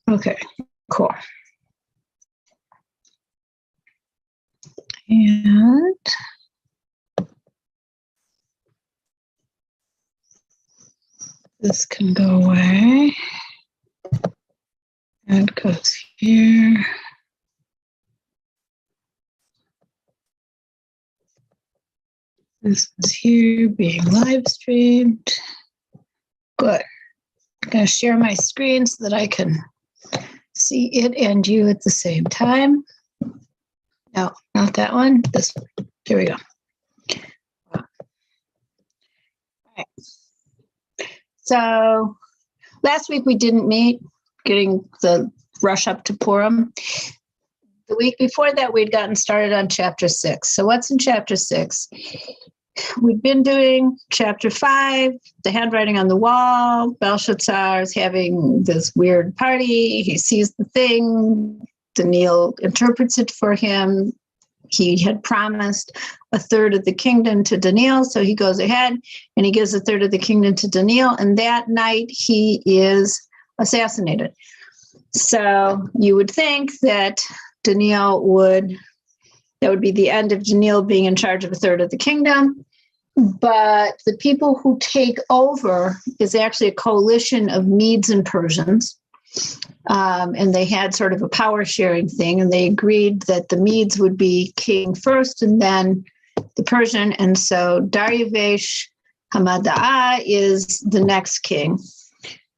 Okay, cool. And this can go away. And goes here. This is here being live streamed. Good. I'm going to share my screen so that I can see it and you at the same time. No, not that one. This one. There we go. All right. So last week we didn't meet, getting the rush up to Purim. The week before that, we'd gotten started on chapter 6. So what's in chapter 6? We've been doing chapter 5, the handwriting on the wall. Belshazzar is having this weird party. He sees the thing. Daniel interprets it for him. He had promised a third of the kingdom to Daniel, so he goes ahead and he gives a third of the kingdom to Daniel, and that night he is assassinated. So you would think that that would be the end of Daniel being in charge of a third of the kingdom. But the people who take over is actually a coalition of Medes and Persians. And they had sort of a power sharing thing, and they agreed that the Medes would be king first and then the Persian. And so Dariush Hamada'ah is the next king.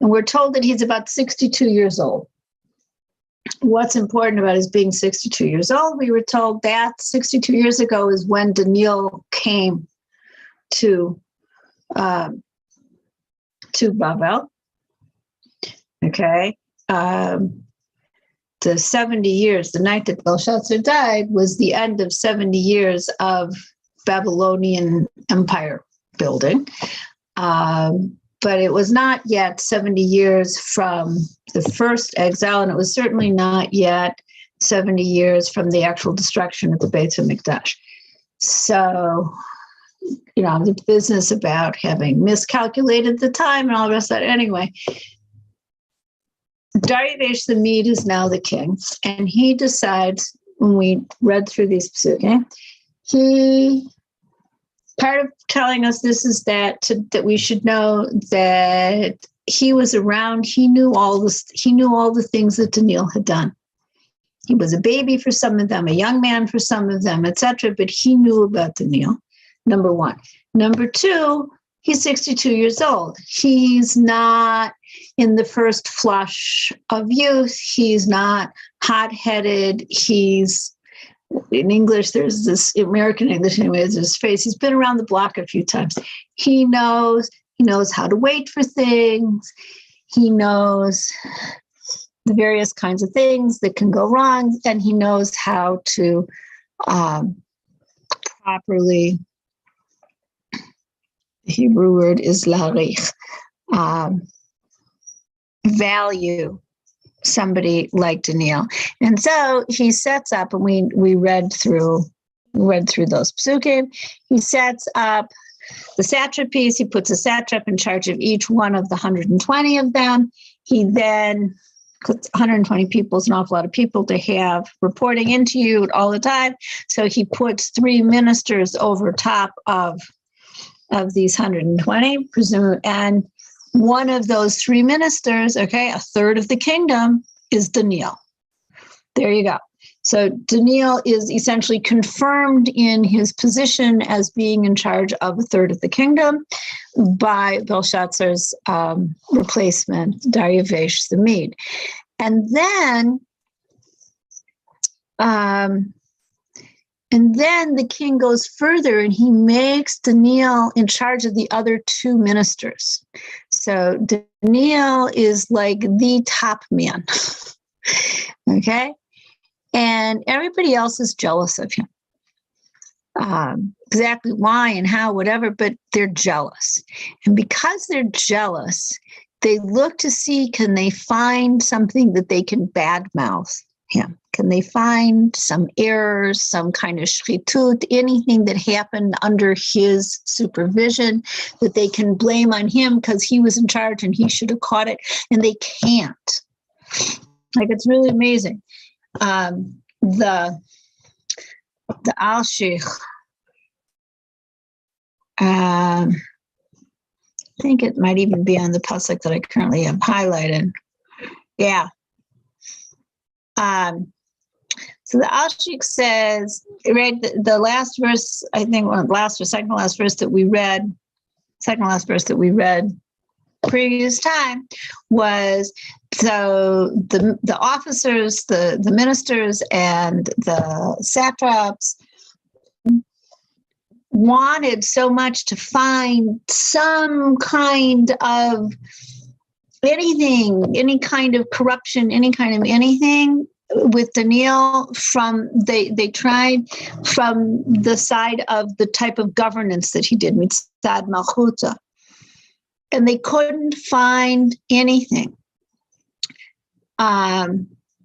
And we're told that he's about 62 years old. What's important about his being 62 years old? We were told that 62 years ago is when Daniel came to Babel. Okay. The 70 years, the night that Belshazzar died, was the end of 70 years of Babylonian empire building. But it was not yet 70 years from the first exile, and it was certainly not yet 70 years from the actual destruction of the Beit HaMikdash. So, the business about having miscalculated the time and all the rest of that. Anyway, Dariush the Mede is now the king, and he decides, when we read through these psukim, part of telling us this is that we should know that he was around. He knew all this. He knew all the things that Daniel had done. He was a baby for some of them, a young man for some of them, etc. But he knew about Daniel. Number one. Number two, he's 62 years old. He's not in the first flush of youth. He's not hot-headed. He's, in English, there's this, American English anyway, there's this phrase, he's been around the block a few times. He knows how to wait for things. He knows the various kinds of things that can go wrong, and he knows how to properly, the Hebrew word is larich, value somebody like Daniel. And so he sets up, and we read through those psukim. He sets up the satrapies. He puts a satrap in charge of each one of the 120 of them. He then, 120 people is an awful lot of people to have reporting into you all the time. So he puts 3 ministers over top of these 120, and one of those 3 ministers, okay, a third of the kingdom, is Daniel. There you go. So Daniel is essentially confirmed in his position as being in charge of a third of the kingdom by Belshazzar's replacement, Dariush the Mede. And then the king goes further, and he makes Daniel in charge of the other 2 ministers. So Daniel is like the top man, okay? And everybody else is jealous of him. Exactly why and how, whatever, but they're jealous. And because they're jealous, they look to see, can they find something that they can badmouth him? Can they find some errors, some kind of shchitut, anything that happened under his supervision that they can blame on him because he was in charge and he should have caught it? And they can't. Like, it's really amazing. The Al-Sheikh, I think it might even be on the pasuk that I currently have highlighted. Yeah. So the Al-Sheikh says, right, the last verse, I think, second to last verse that we read previous time was, so the officers, the ministers and the satraps wanted so much to find some kind of anything, any kind of corruption, any kind of anything with Daniel they tried from the side of the type of governance that he did, mitzad malchuta, and they couldn't find anything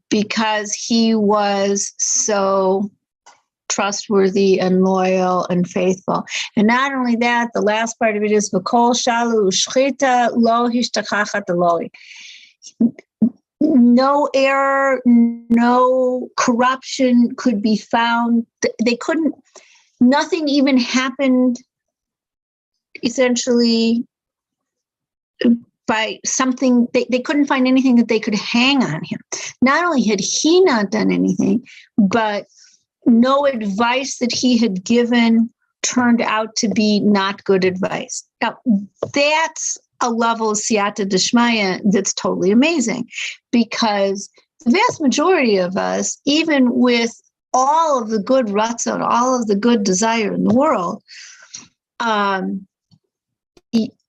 because he was so trustworthy and loyal and faithful. And not only that, the last part of it is v'kol shalu shchita lo hishtachachat eloi. No error, no corruption could be found. They couldn't, nothing even happened essentially by something, they couldn't find anything that they could hang on him. Not only had he not done anything, but no advice that he had given turned out to be not good advice. Now, that's a level of siyata d'shmaya that's totally amazing, because the vast majority of us, even with all of the good ratzon, all of the good desire in the world,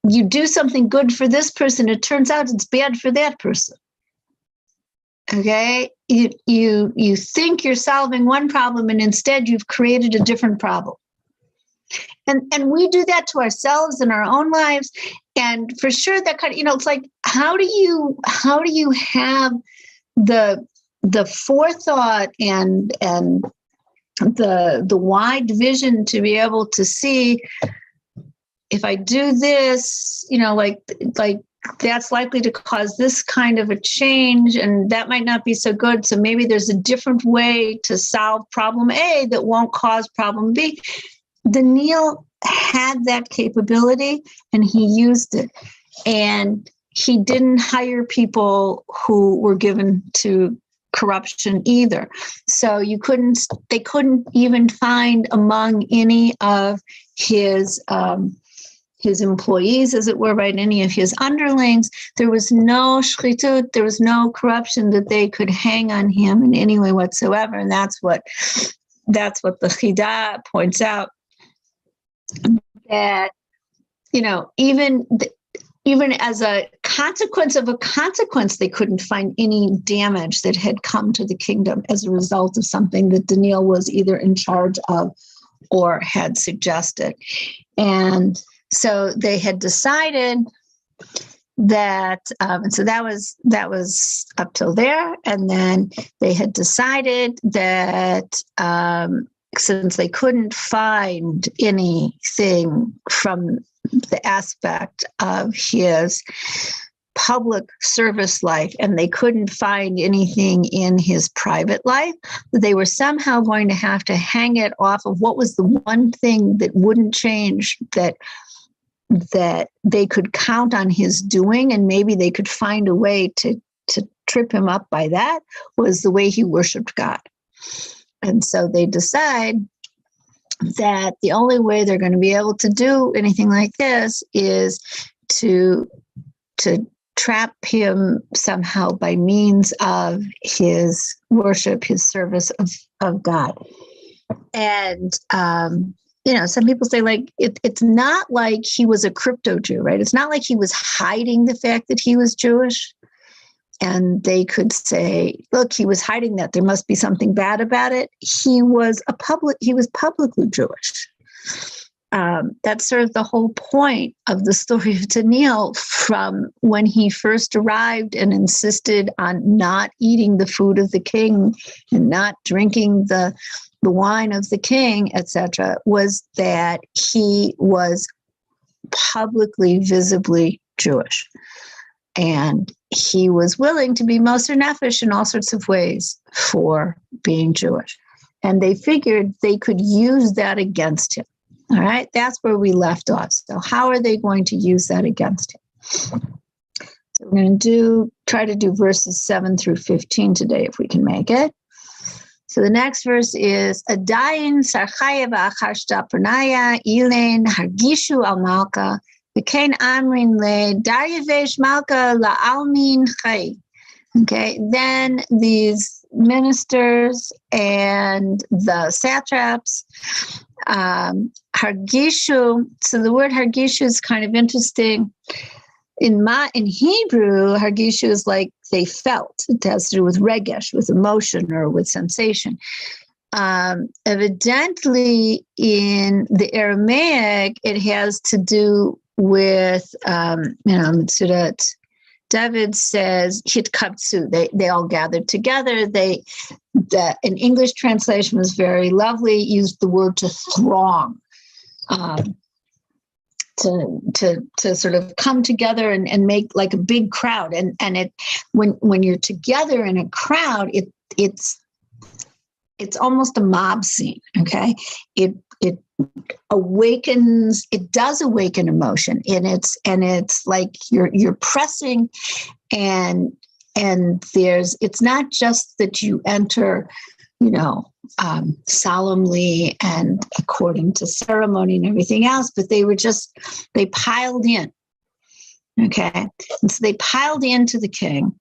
you do something good for this person, it turns out it's bad for that person. Okay, you think you're solving one problem, and instead you've created a different problem. And we do that to ourselves in our own lives. And for sure, that kind of, it's like, how do you have the forethought and the wide vision to be able to see, if I do this, like that's likely to cause this kind of a change, and that might not be so good. So maybe there's a different way to solve problem A that won't cause problem B. Daniel had that capability, and he used it. And he didn't hire people who were given to corruption either. So they couldn't even find among any of his employees, as it were, right, any of his underlings, there was no shchitut, there was no corruption that they could hang on him in any way whatsoever. And that's what the Chidah points out, that, even as a consequence of a consequence, they couldn't find any damage that had come to the kingdom as a result of something that Daniel was either in charge of or had suggested. And so they had decided that, and so that was up till there. And then they had decided that since they couldn't find anything from the aspect of his public service life, and they couldn't find anything in his private life, they were somehow going to have to hang it off of what was the one thing that wouldn't change, that they could count on his doing, and maybe they could find a way to trip him up by that, was the way he worshiped God. And so they decide that the only way they're going to be able to do anything like this is to trap him somehow by means of his worship, his service of God. And, some people say, like, it's not like he was a crypto Jew, right? It's not like he was hiding the fact that he was Jewish. And they could say, look, he was hiding that. There must be something bad about it. He was publicly Jewish. That's sort of the whole point of the story of Daniel, from when he first arrived and insisted on not eating the food of the king and not drinking the wine of the king, etc., was that he was publicly, visibly Jewish. And he was willing to be Moser Nefesh in all sorts of ways for being Jewish. And they figured they could use that against him. All right, that's where we left off. So how are they going to use that against him? So we're going to try to do verses 7 through 15 today, if we can make it. So the next verse is Adayin Sarchaya v'achar shtapernaya Elaine Hargishu al Malka v'kein amrin le Daryavesh Malka la'almin chay. Okay, then these ministers and the satraps, Hargishu. So the word Hargishu is kind of interesting. In Hebrew, Hargishu is like they felt. It has to do with regesh, with emotion or with sensation. Evidently, in the Aramaic, it has to do with, Mitzudat. David says, hitkaptsu. They all gathered together. An English translation was very lovely, used the word to throng. To sort of come together and make like a big crowd, and it when you're together in a crowd, it's almost a mob scene. Okay, it awakens. It does awaken emotion, and it's like you're pressing, and it's not just that you enter, solemnly and according to ceremony and everything else, but they piled in. Okay. And so they piled into the king.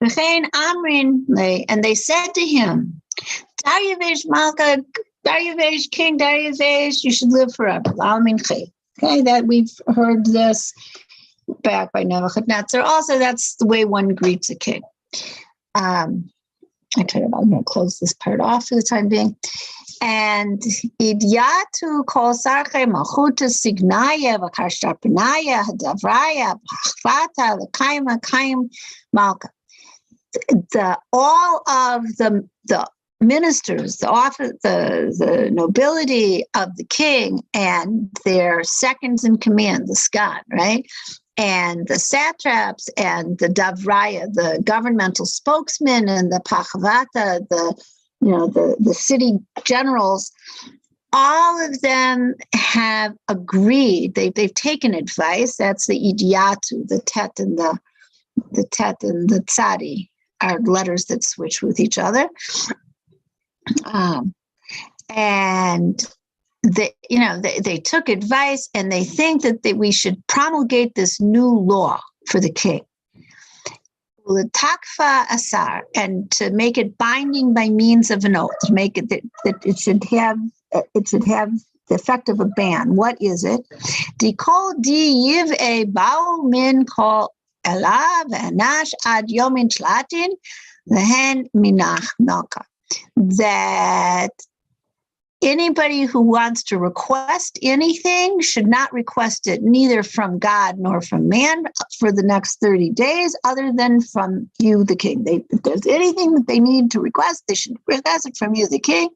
And they said to him, Daryavesh Malka, Daryavesh, King Daryavesh, you should live forever. Okay, that we've heard this back by Nebuchadnezzar. Also, that's the way one greets a king. I'm going to close this part off for the time being. And idyatu kol sarche malchuta signaya v'karshtarpanaya hadavraya b'chvata l'kaima kaim malka. All of the ministers, the nobility of the king and their seconds in command, the skan, right? And the satraps and the davraya, the governmental spokesmen, and the pachavata, the city generals, all of them have agreed. They've taken advice. That's the idiatu, the tet and the tzadi are letters that switch with each other. And they took advice, and they think that we should promulgate this new law for the king. L'takfa asar, and to make it binding by means of an oath, to make it that it should have the effect of a ban. What is it? Dikol di yiv e ba'u min kol elav anash ad yomin shlatin lehen minach malka. That anybody who wants to request anything should not request it neither from God nor from man for the next 30 days, other than from you, the king. If there's anything that they need to request, they should request it from you, the king.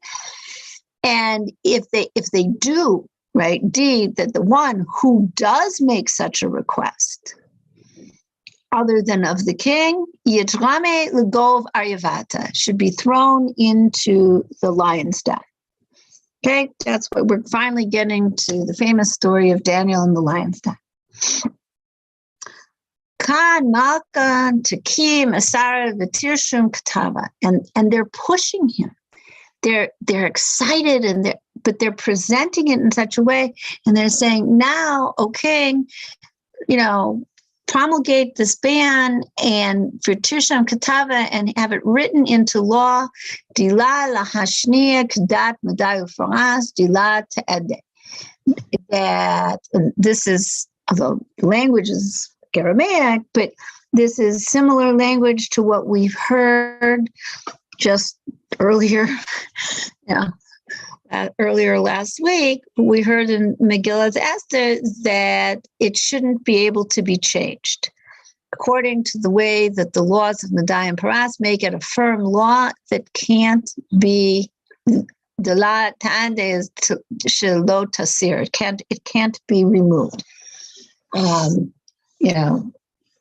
And if they do, right, that the one who does make such a request, other than of the king, yitrame legov aryavata, should be thrown into the lion's den. Okay, that's what we're finally getting to, the famous story of Daniel and the lion's den. Kan malka takim asara v'tirshum katava, and they're pushing him. They're excited, but they're presenting it in such a way, and they're saying, now, O king, promulgate this ban and for Tirsham Katava and have it written into law. Dila lahashnia kadat madayu faras dila te'ede. That this is, although the language is Aramaic, but this is similar language to what we've heard just earlier. Earlier last week, we heard in Megillat Esther that it shouldn't be able to be changed. According to the way that the laws of Madai and Paras make it a firm law that can't be, the law ta'ande is shelo tasir. It can't be removed.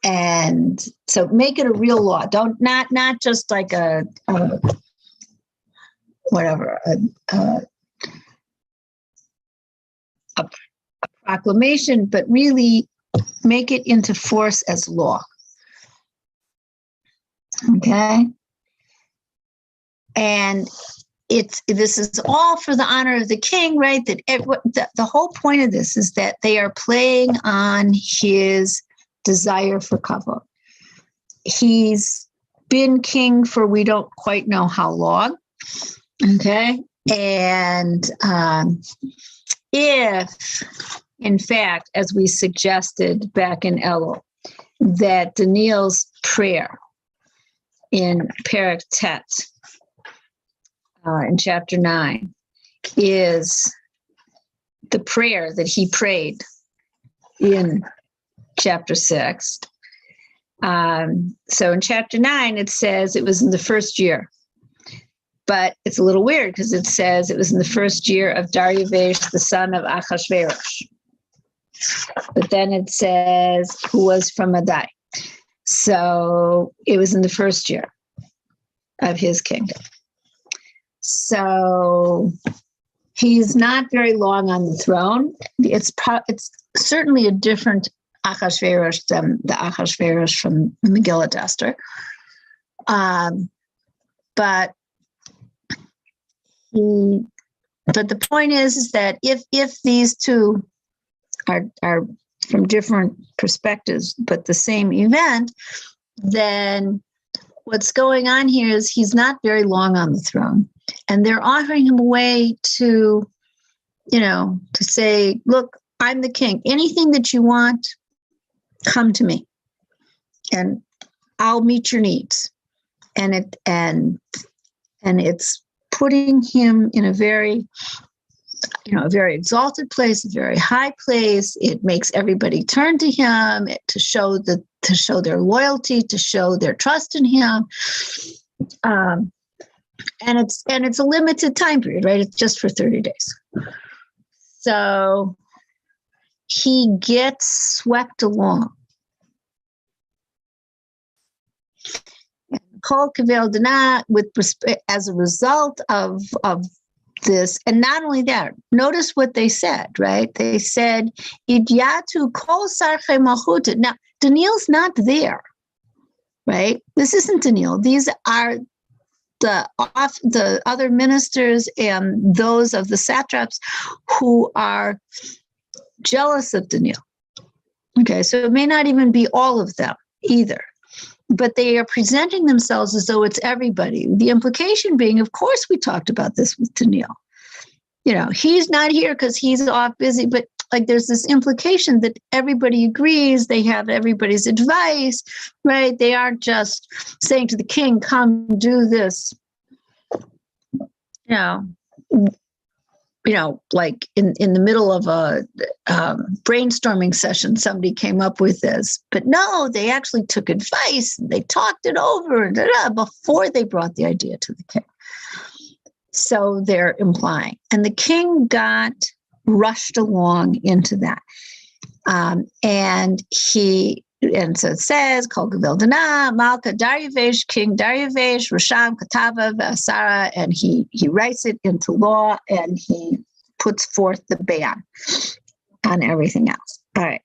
And so make it a real law. Don't not just like a proclamation, but really make it into force as law. Okay. And this is all for the honor of the king, right? That the whole point of this is that they are playing on his desire for kavod. He's been king for we don't quite know how long. Okay. And if, in fact, as we suggested back in Elul, that Daniel's prayer in perpetuates, in chapter 9, is the prayer that he prayed in chapter 6. So in chapter 9, it says it was in the first year. But it's a little weird because it says it was in the first year of Darius, the son of Achashverosh. But then it says who was from Madai. So it was in the first year of his kingdom. So he's not very long on the throne. It's certainly a different Achashverosh than the Achashverosh from Megillat Esther. But the point is that if these two are from different perspectives, but the same event, then what's going on here is he's not very long on the throne. And they're offering him a way to say, look, I'm the king. Anything that you want, come to me and I'll meet your needs. And it's putting him in a very exalted place, a very high place. It makes everybody turn to him to show their loyalty, to show their trust in him. And it's a limited time period, right? It's just for 30 days. So he gets swept along. Kol kavel dana, as a result of this, and not only that, notice what they said, right? They said, "Idyatu kol sarchei malchuta." Now, Daniel's not there, right? This isn't Daniel. These are the other ministers and those of the satraps who are jealous of Daniel. Okay, so it may not even be all of them either. But they are presenting themselves as though it's everybody. The implication being, of course, we talked about this with Daniel. He's not here because he's off busy, but there's this implication that everybody agrees, they have everybody's advice, right? They aren't just saying to the king, come do this, like in the middle of a brainstorming session, somebody came up with this. But no, they actually took advice and they talked it over before they brought the idea to the king. So they're implying. And the king got rushed along into that. And so it says, Kol Gavel Dana, Malka Daryavesh, King Daryavesh, Rasham Katava Vasara, and he writes it into law and he puts forth the ban on everything else. All right.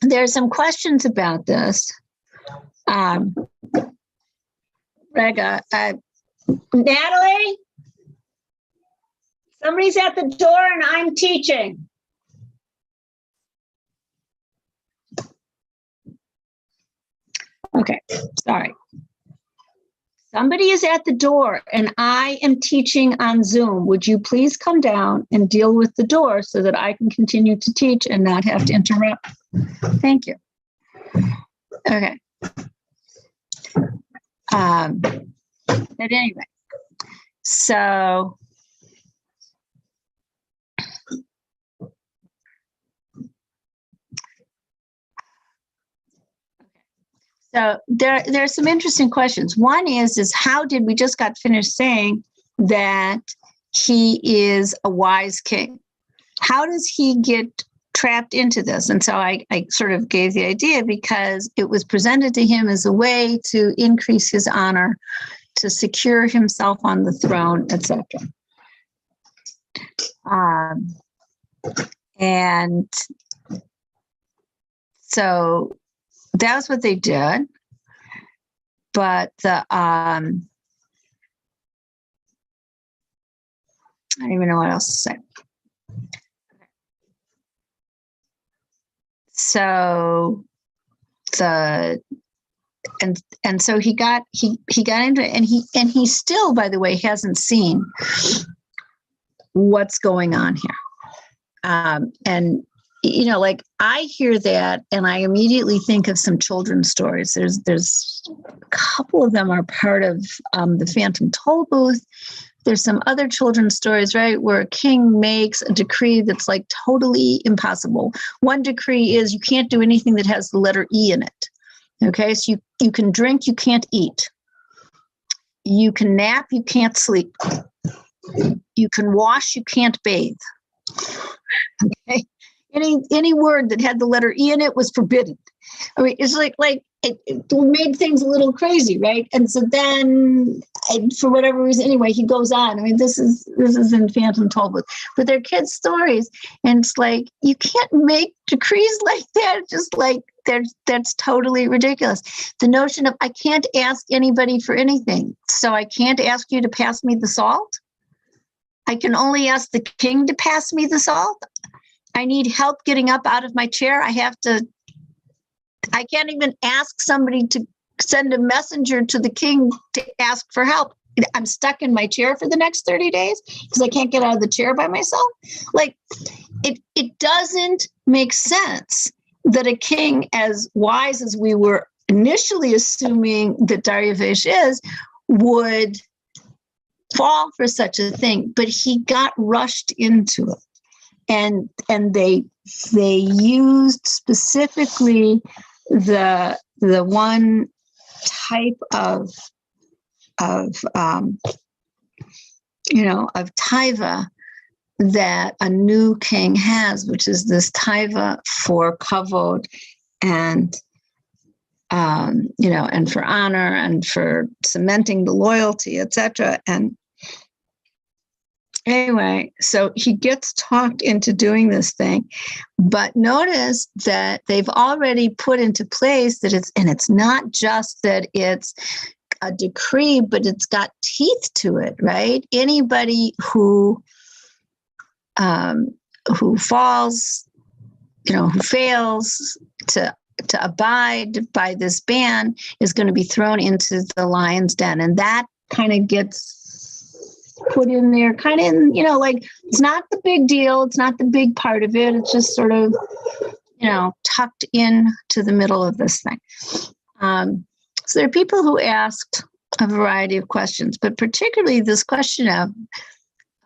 There's some questions about this. Rega, Natalie, somebody's at the door and I'm teaching. Okay, sorry. Somebody is at the door and I am teaching on Zoom. Would you please come down and deal with the door so that I can continue to teach and not have to interrupt? Thank you. Okay. But anyway, so there's some interesting questions. One is how did we just got finished saying that he is a wise king? How does he get trapped into this. And so I sort of gave the idea because it was presented to him as a way to increase his honor, to secure himself on the throne, etc. And so that was what they did. But I don't even know what else to say. So and so he got into it, and he still, by the way, hasn't seen what's going on here. And like I hear that, and I immediately think of some children's stories. There's a couple of them are part of the Phantom Toll Booth. There's some other children's stories, right, where a king makes a decree that's like totally impossible. One decree is you can't do anything that has the letter E in it. Okay, so you can drink, you can't eat. You can nap, you can't sleep. You can wash, you can't bathe. Okay, any word that had the letter E in it was forbidden. I mean, it's like it made things a little crazy, right? And so then, for whatever reason, anyway, he goes on. I mean, this is in Phantom Toll Booth, but they're kids' stories, and it's like you can't make decrees like that. Just like that's totally ridiculous. The notion of I can't ask anybody for anything, so I can't ask you to pass me the salt. I can only ask the king to pass me the salt. I need help getting up out of my chair. I can't even ask somebody to send a messenger to the king to ask for help. I'm stuck in my chair for the next 30 days because I can't get out of the chair by myself. Like, it doesn't make sense that a king as wise as we were initially assuming that Dariush is would fall for such a thing, but he got rushed into it. And they used specifically the one type of taiva that a new king has, which is this taiva for kavod and and for honor and for cementing the loyalty, etc. And anyway, so he gets talked into doing this thing, but notice that they've already put into place that it's not just that it's a decree, but it's got teeth to it, right? Anybody who falls, who fails to abide by this ban is going to be thrown into the lion's den, and that kind of gets put in there, kind of it's not the big deal, it's not the big part of it, it's just sort of tucked in to the middle of this thing. So there are people who asked a variety of questions, but particularly this question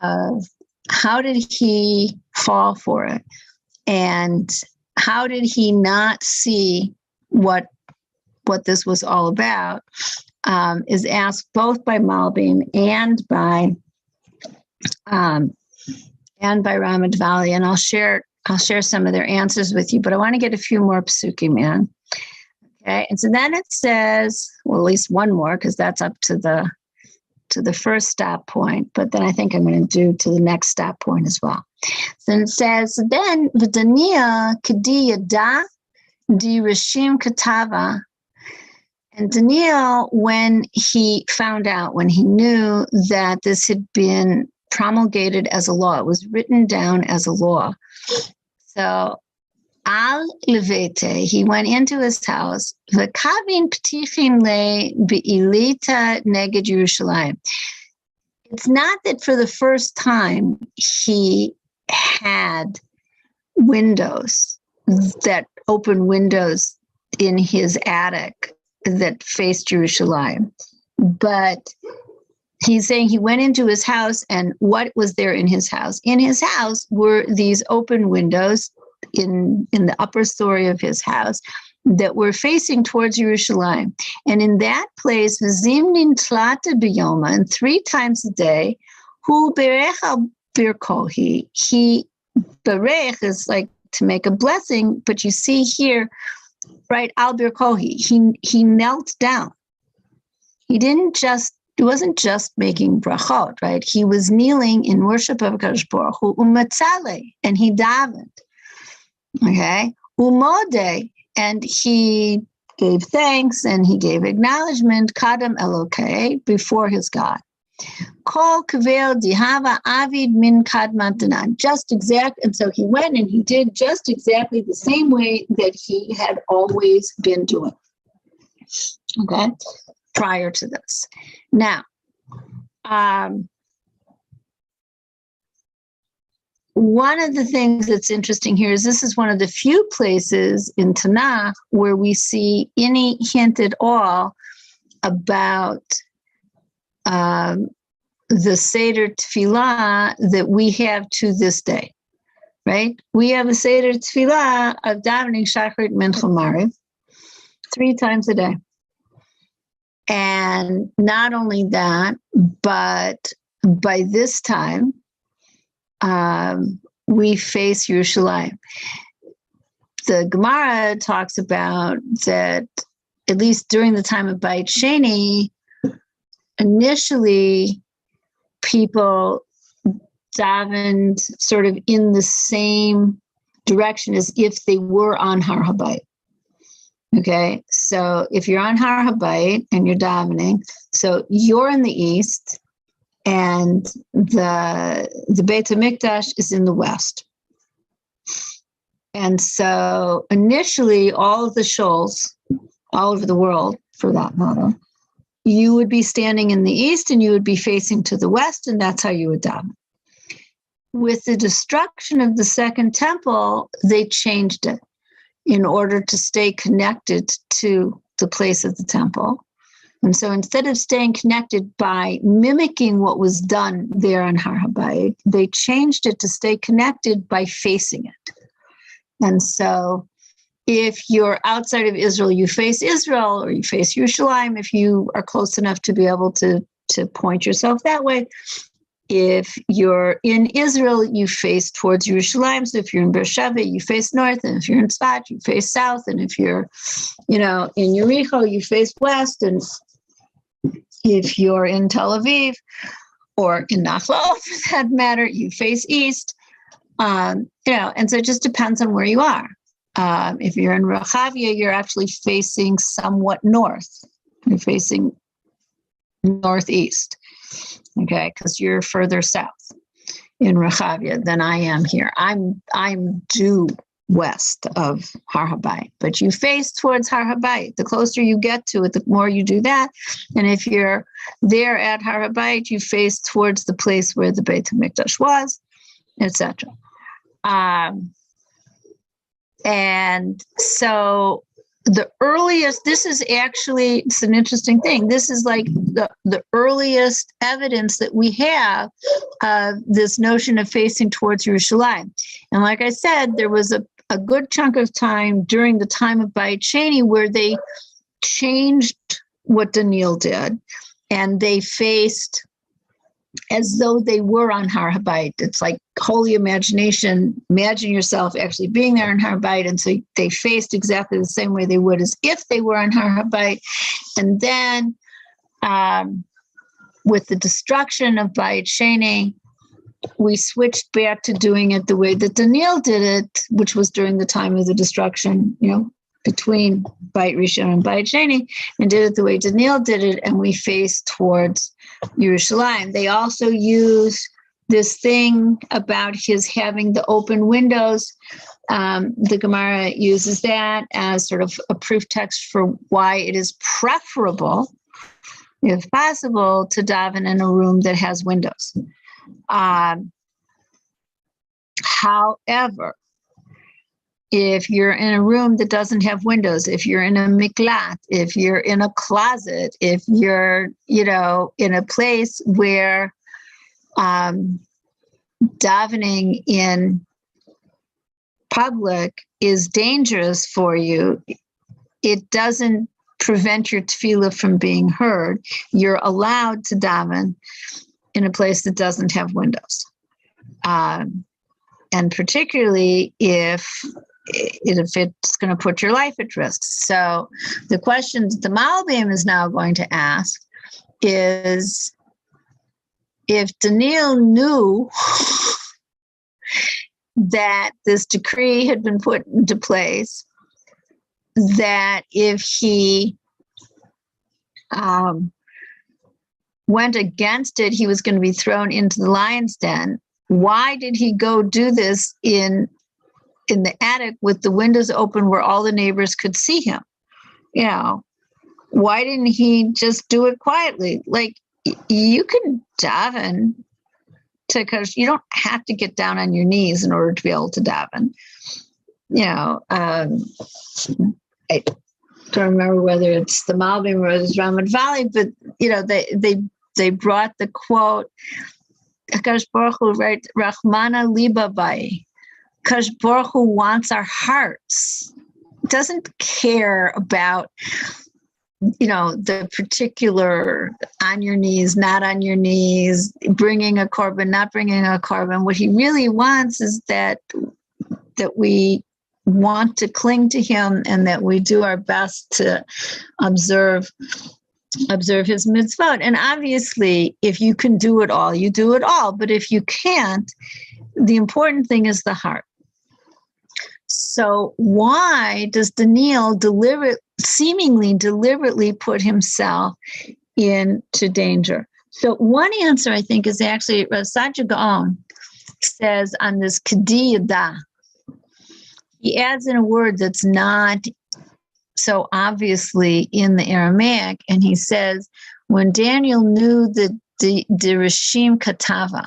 of how did he fall for it, and how did he not see what this was all about, is asked both by Malbim and by Ramadvali, and I'll share some of their answers with you, but I want to get a few more psukim in. Okay, and so then it says, well, at least one more, because that's up to the first stop point, but then I think I'm going to do to the next stop point as well. So it says, then v'dania k'di yada di rishim katava. And Daniel, when he found out, when he knew that this had been promulgated as a law, it was written down as a law. So al levete, he went into his house, v'kavin ptichim le be'ilita neged Yerushalayim. It's not that for the first time he had windows, that open windows in his attic that faced Jerusalem, but he's saying he went into his house, and what was there in his house? In his house were these open windows in the upper story of his house that were facing towards Jerusalem. And in that place, v'zimnin tlata b'yoma, and 3 times a day, hu berech al birko, he berech is like to make a blessing. But you see here, right, Al Birkohi, he knelt down. He wasn't just making brachot, right? He was kneeling in worship of HaKadosh Baruch Hu, umatzale, and he davened, okay? Umode, and he gave thanks and he gave acknowledgement, kadam Elokei, before his God. Kol kavel dihava avid min kadmatanan, just exact, and so he went and he did just exactly the same way that he had always been doing, okay? Prior to this. Now, one of the things that's interesting here is this is one of the few places in Tanakh where we see any hint at all about the Seder Tefillah that we have to this day, right? We have a Seder Tefillah of davening Shacharit Mincha Mariv 3 times a day. And not only that, but by this time, we face Yerushalayim. The Gemara talks about that, at least during the time of Beit Sheni, initially people davened sort of in the same direction as if they were on Har HaBayit. Okay, so if you're on Har HaBayit and you're davening, so you're in the east and the Beit HaMikdash is in the west. And so initially all of the shuls all over the world, for that matter, you would be standing in the east and you would be facing to the west, and that's how you would daven. With the destruction of the Second Temple, they changed it in order to stay connected to the place of the temple. And so instead of staying connected by mimicking what was done there on Har HaBayit, they changed it to stay connected by facing it. And so if you're outside of Israel, you face Israel, or you face Yerushalayim if you are close enough to be able to point yourself that way. If you're in Israel, you face towards Yerushalayim. So if you're in Beersheba, you face north. And if you're in Tzfat, you face south. And if you're, in Yericho, you face west. And if you're in Tel Aviv or in Nachlael, for that matter, you face east. And so it just depends on where you are. If you're in Rehavia, you're actually facing somewhat north. You're facing northeast. Okay, because you're further south in Rehavia than I am here. I'm due west of Har HaBayit, but you face towards Har HaBayit. The closer you get to it, the more you do that. And if you're there at Har HaBayit, you face towards the place where the Beit HaMikdash was, etc. And so the earliest, it's an interesting thing. This is like the earliest evidence that we have of this notion of facing towards Yerushalayim. And like I said, there was a good chunk of time during the time of Beit Sheni where they changed what Daniel did, and they faced as though they were on Har HaBayit. It's like holy imagination. Imagine yourself actually being there on Har HaBayit. And so they faced exactly the same way they would as if they were on Har HaBayit. And then with the destruction of Beit Sheni, we switched back to doing it the way that Daniel did it, which was during the time of the destruction, between Beit Rishon and Beit Sheni, and did it the way Daniel did it, and we faced towards Yerushalayim. They also use this thing about his having the open windows. The Gemara uses that as sort of a proof text for why it is preferable, if possible, to daven in a room that has windows. However, if you're in a room that doesn't have windows, if you're in a miklat, if you're in a closet, if you're, in a place where davening in public is dangerous for you, it doesn't prevent your tefillah from being heard. You're allowed to daven in a place that doesn't have windows. and particularly if it's going to put your life at risk. So the question the Malbim is now going to ask is, if Daniel knew that this decree had been put into place, that if he went against it, he was going to be thrown into the lion's den, why did he go do this in the attic with the windows open where all the neighbors could see him? Why didn't he just do it quietly? Like, you can daven, because you don't have to get down on your knees in order to be able to daven. I don't remember whether it's the Malbim or it's Ramat Valley, but they brought the quote, Akash Baruch Hu, right? Rachmana liba bai. Akash Baruch Hu wants our hearts. Doesn't care about the particular on your knees, not on your knees, bringing a korban, not bringing a korban. What he really wants is that we want to cling to him and that we do our best to observe his mitzvot. And obviously, if you can do it all, you do it all. But if you can't, the important thing is the heart. So why does Daniel seemingly deliberately put himself into danger? So one answer, I think, is actually Rav Saadia Gaon says on this Kediyada, he adds in a word that's not so obviously in the Aramaic, and he says, when Daniel knew that the Rishim Katava,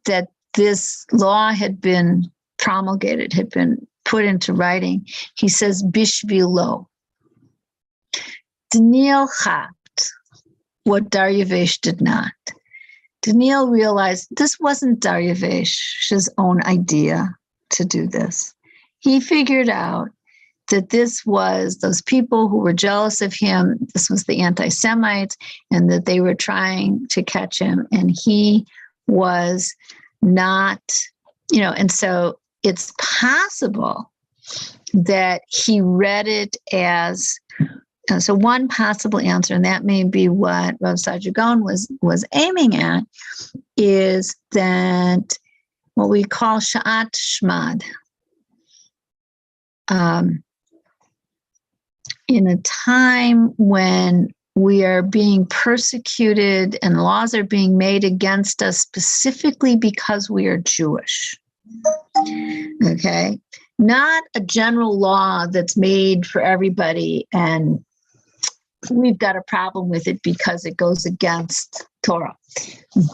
that this law had been promulgated, had been put into writing, he says, Bishvilo. Daniel chapped what Daryavesh did not. Daniel realized this wasn't Daryavesh's own idea to do this. He figured out that this was those people who were jealous of him. This was the anti-Semites, and that they were trying to catch him. And he was not, and so it's possible that he read it as, so one possible answer, and that may be what Rav Saadia Gaon was aiming at, is that what we call Sha'at Shmad. In a time when we are being persecuted and laws are being made against us specifically because we are Jewish. Okay? Not a general law that's made for everybody and we've got a problem with it because it goes against Torah.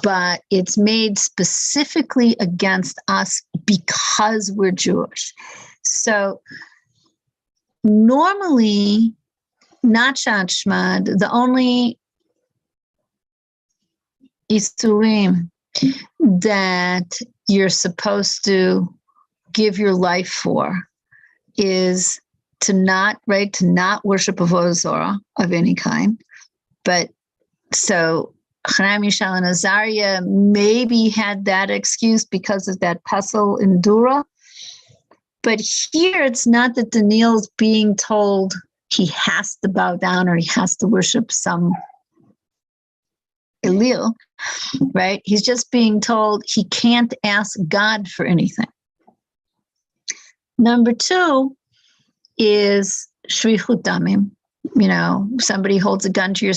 But it's made specifically against us because we're Jewish. So normally, not Sha'at Shmad, the only Isurim that you're supposed to give your life for is to not worship avodah zarah of any kind. But so Chaim Yishal and Azariah maybe had that excuse because of that pesel in Dura. But here it's not that Daniel's being told he has to bow down or he has to worship some Elil, right? He's just being told he can't ask God for anything. Number two is shrichut damim. Somebody holds a gun to your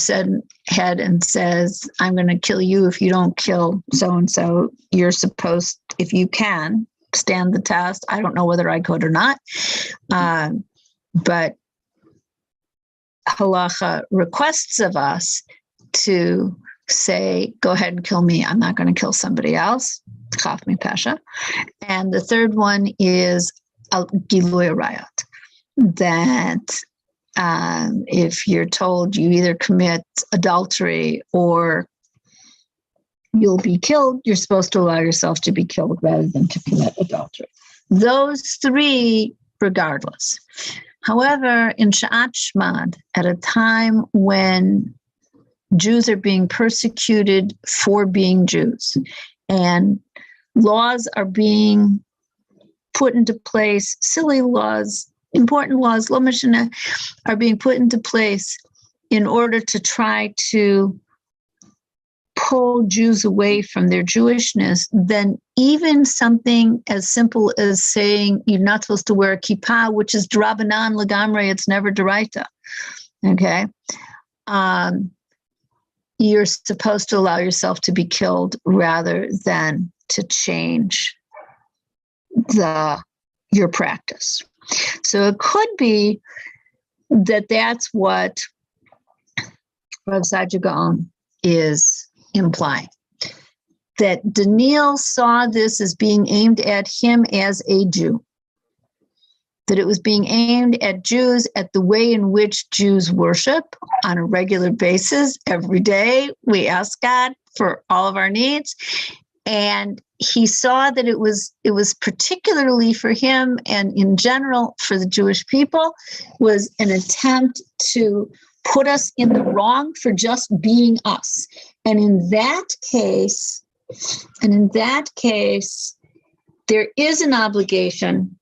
head and says, I'm going to kill you if you don't kill so-and-so. You're supposed, if you can, stand the test. I don't know whether I could or not. But halacha requests of us to say, go ahead and kill me. I'm not going to kill somebody else. Chaf mi pasha. And the third one is gilui arayot. That if you're told you either commit adultery or you'll be killed, you're supposed to allow yourself to be killed rather than to commit adultery. Those three, regardless. However, in Sha'at Shmad, at a time when Jews are being persecuted for being Jews, and laws are being put into place, silly laws, important laws, lo mashana, are being put into place in order to try to pull Jews away from their Jewishness, then even something as simple as saying you're not supposed to wear a kippah, which is drabanan legamre, it's never deraita, okay? You're supposed to allow yourself to be killed rather than to change your practice. So it could be that that's what Rav Saadia Gaon is implying, that Daniel saw this as being aimed at him as a Jew, that it was being aimed at Jews, at the way in which Jews worship on a regular basis. Every day we ask God for all of our needs, and he saw that it was particularly for him and in general for the Jewish people was an attempt to put us in the wrong for just being us. And in that case, there is an obligation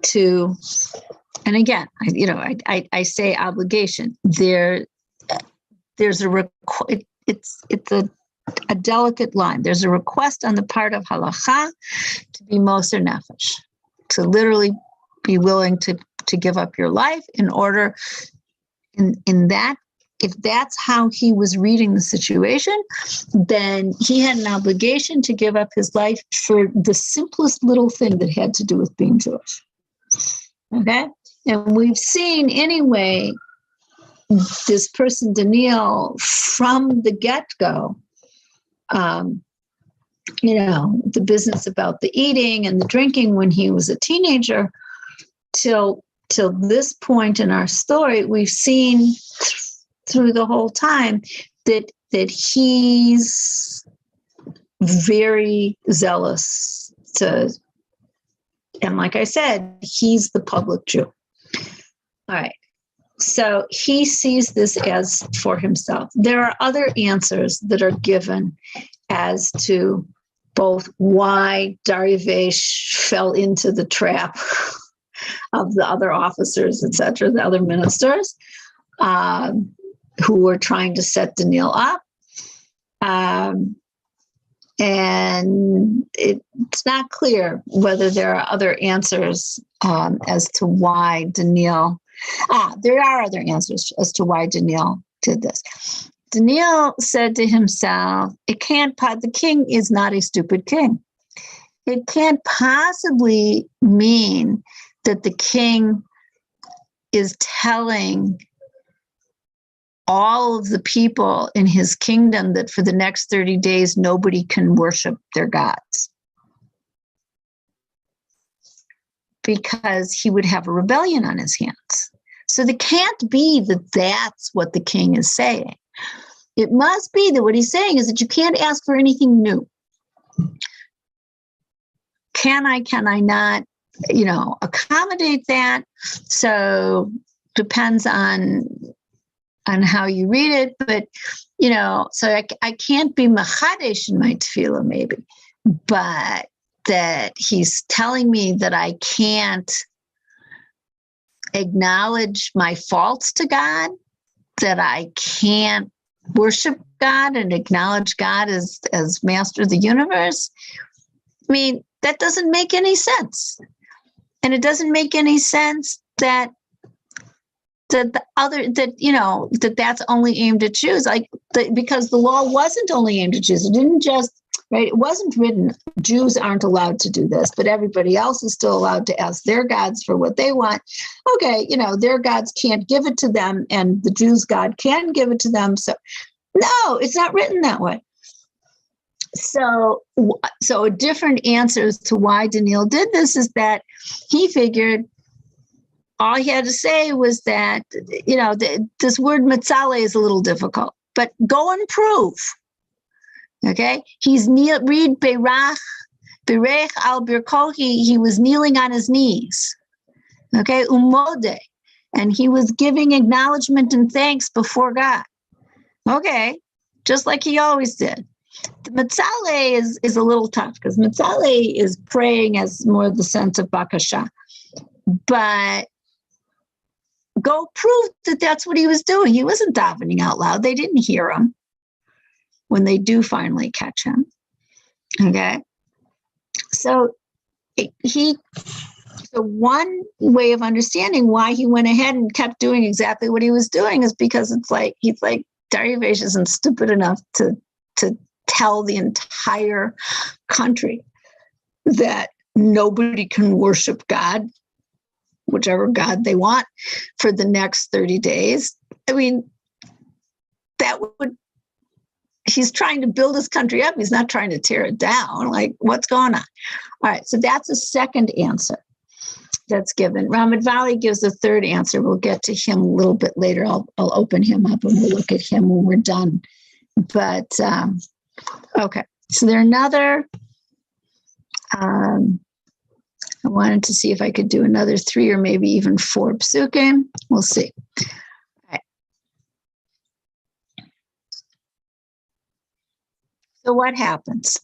to, and again, I say obligation. There's it's a delicate line. There's a request on the part of halacha to be moser nefesh, to literally be willing to give up your life in order. In that, if that's how he was reading the situation, then he had an obligation to give up his life for the simplest little thing that had to do with being Jewish. Okay? And we've seen anyway, this person, Daniel, from the get-go, the business about the eating and the drinking when he was a teenager, till this point in our story, we've seen through the whole time that he's very zealous and like I said, he's the public Jew. All right. So he sees this as for himself. There are other answers that are given as to both why Dariush fell into the trap of the other officers, etc., the other ministers who were trying to set Daniel up. And it's not clear whether there are other answers as to why Daniel. There are other answers as to why Daniel did this. Daniel said to himself, the king is not a stupid king. It can't possibly mean that the king is telling all of the people in his kingdom that for the next 30 days, nobody can worship their gods. Because he would have a rebellion on his hands. So it can't be that that's what the king is saying. It must be that what he's saying is that you can't ask for anything new. Can I not, accommodate that? So depends on how you read it, but, so I can't be machadesh in my tefillah maybe, but that he's telling me that I can't acknowledge my faults to God, that I can't worship God and acknowledge God as master of the universe. I mean, that doesn't make any sense. And it doesn't make any sense that that's only aimed at Jews, because the law wasn't only aimed at Jews. It didn't just, right? It wasn't written, Jews aren't allowed to do this, but everybody else is still allowed to ask their gods for what they want. Okay, their gods can't give it to them, and the Jews' God can give it to them. So, no, it's not written that way. So a different answer as to why Daniel did this is that he figured all he had to say was that, this word metzale is a little difficult, but go and prove. Okay? Read Berach al Birkohi, he was kneeling on his knees. Okay? Umode. And he was giving acknowledgement and thanks before God. Okay? Just like he always did. The Metzale is a little tough because Metzale is praying as more the sense of Bakasha. But go prove that that's what he was doing. He wasn't davening out loud. They didn't hear him when they do finally catch him. Okay. So one way of understanding why he went ahead and kept doing exactly what he was doing is because he's like, Dariush isn't stupid enough to tell the entire country that nobody can worship God, whichever God they want, for the next 30 days. I mean, he's trying to build his country up. He's not trying to tear it down. Like, what's going on? All right, so that's a second answer that's given. Ramad Valley gives a third answer. We'll get to him a little bit later. I'll open him up and we'll look at him when we're done. But, okay, so there another, I wanted to see if I could do another 3 or maybe even 4 psukim. We'll see. All right. So what happens?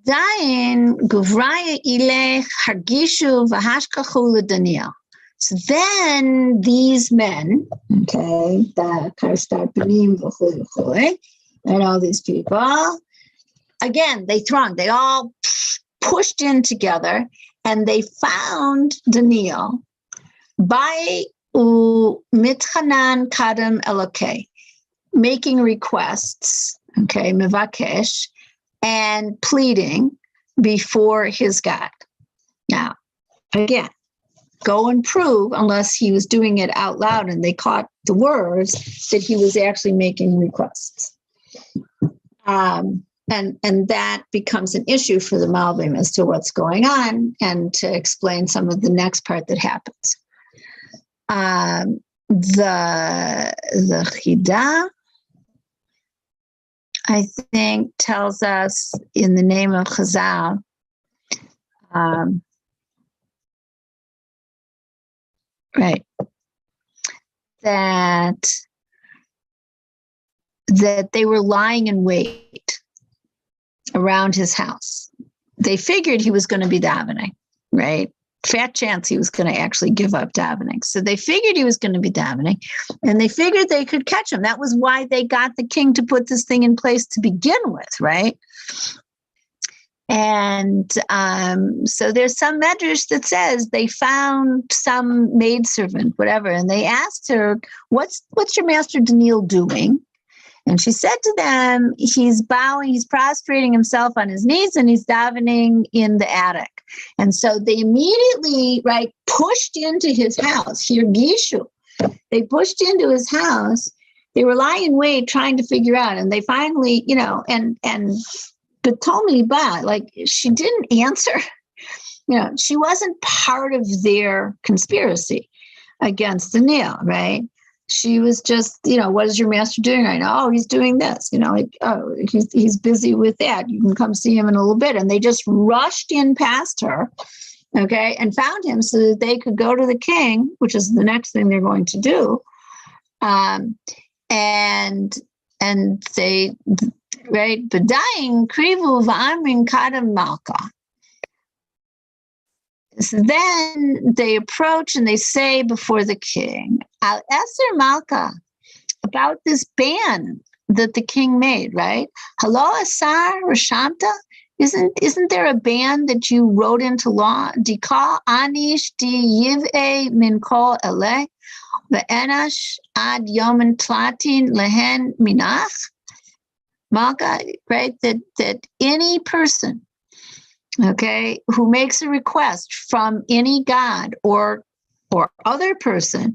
Dain guvraya ilech hargishu v'hashkachu l'Daniel. So then these men, okay, the Karstapanim v'chui, and all these people, again, they all pushed in together, and they found Daniel by mitchanan kadam elokei, making requests, okay, mevakesh, and pleading before his God. Now, again, go and prove, unless he was doing it out loud and they caught the words, that he was actually making requests. And that becomes an issue for the Malbim as to what's going on and to explain some of the next part that happens. The Chidah, I think, tells us in the name of Chazal, right, that they were lying in wait around his house. They figured he was going to be davening, right? Fat chance he was going to actually give up davening. So they figured he was going to be davening, and they figured they could catch him. That was why they got the king to put this thing in place to begin with, right? And so there's some medrash that says they found some maidservant, whatever, and they asked her, what's your master Daniel doing? And she said to them, he's bowing, he's prostrating himself on his knees, and he's davening in the attic. And so they immediately, right, pushed into his house. Here, Gishu. They pushed into his house. They were lying in wait, trying to figure out. And they finally, and Batomi Ba, like, she didn't answer. She wasn't part of their conspiracy against Daniel, right? She was just, what is your master doing right now? Oh, he's doing this, he's busy with that. You can come see him in a little bit. And they just rushed in past her, okay, and found him so that they could go to the king, which is the next thing they're going to do. And they, right, B'daying krivu v'amrin kadam malka. So then they approach and they say before the king, Al Eser Malka, about this ban that the king made, right? Hello, Asar Rashamta? Isn't there a ban that you wrote into law? Dika anish di yive min kol ele ve'enash ad yomen tlatin lehen minach? Malka, right? That any person, okay, who makes a request from any god or other person